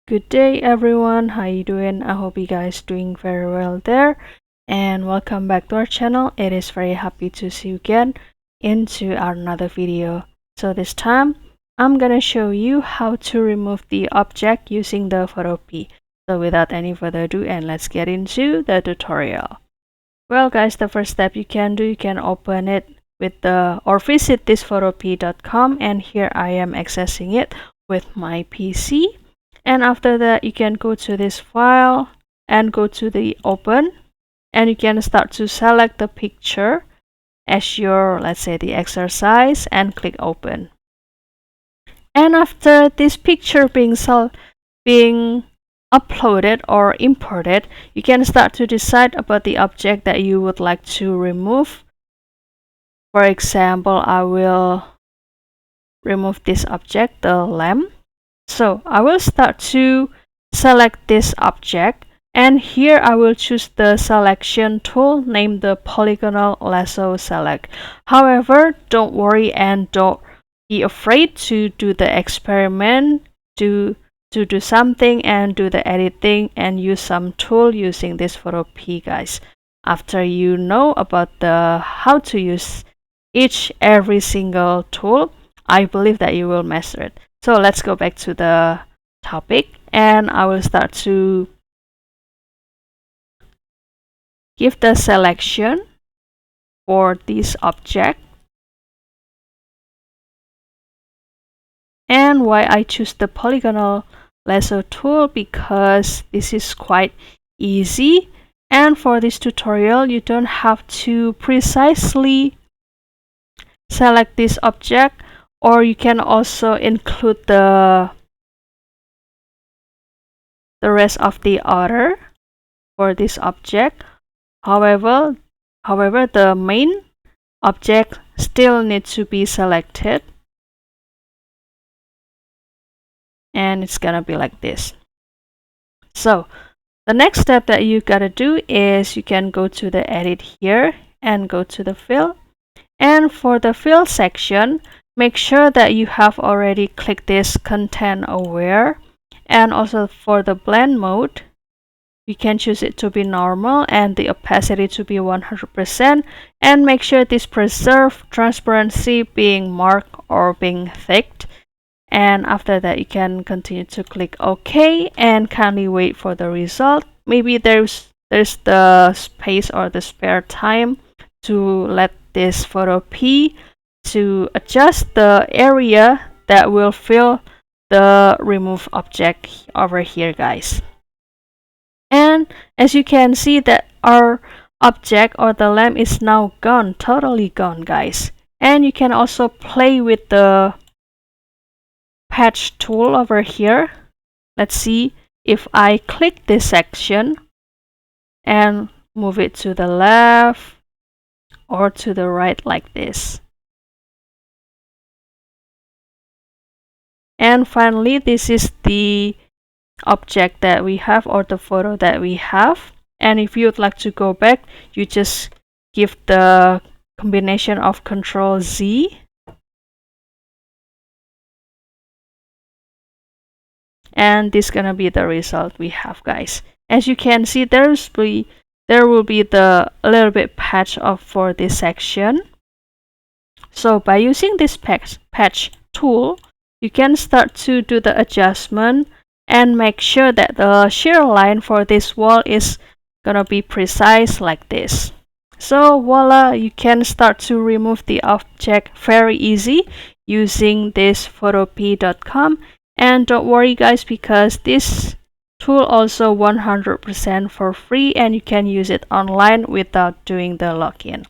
Good day everyone, how you doing? I hope you guys doing very well there, and welcome back to our channel. It is very happy to see you again into another video. So this time I'm gonna show you how to remove the object using the Photopea. So without any further ado, and let's get into the tutorial. Well guys, the first step you can do, you can open it with the or visit this photopea.com, and here I am accessing it with my PC. And after that, you can go to this file and go to the open, and you can start to select the picture as your, let's say, the exercise, and click open. And after this picture being uploaded or imported, you can start to decide about the object that you would like to remove. For example, I will remove this object, the lamp. So I will start to select this object, and here I will choose the selection tool named the polygonal lasso select. However, don't worry and don't be afraid to do the experiment, to do something and do the editing and use some tool using this Photopea, guys. After you know about the how to use every single tool, I believe that you will master it. So let's go back to the topic, and I will start to give the selection for this object. And why I choose the polygonal lasso tool, because this is quite easy, and for this tutorial you don't have to precisely select this object, or you can also include the rest of the order for this object. However, the main object still needs to be selected, and it's gonna be like this. So the next step that you gotta do is you can go to the edit here and go to the fill, and for the fill section, make sure that you have already clicked this content aware. And also for the blend mode, you can choose it to be normal and the opacity to be 100%, and make sure this preserve transparency being marked or being thick. And after that, you can continue to click OK and kindly wait for the result. Maybe there's the space or the spare time to let this Photopea to adjust the area that will fill the remove object over here, guys. And as you can see that our object or the lamp is now gone, totally gone, guys. And you can also play with the patch tool over here. Let's see if I click this section and move it to the left or to the right like this. And finally, this is the object that we have, or the photo that we have. And if you would like to go back, you just give the combination of Control Z, and this is gonna be the result we have, guys. As you can see, there will be the a little bit patch of for this section. So by using this patch tool, you can start to do the adjustment and make sure that the shear line for this wall is gonna be precise like this. So voila, you can start to remove the object very easy using this photopea.com. And don't worry, guys, because this tool also 100% for free, and you can use it online without doing the login.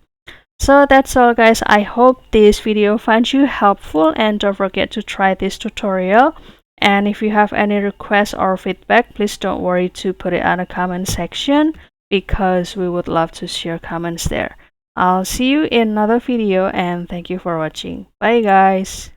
So that's all, guys. I hope this video finds you helpful, and don't forget to try this tutorial. And if you have any requests or feedback, please don't worry to put it on the comment section, because we would love to share comments there. I'll see you in another video, and thank you for watching. Bye, guys.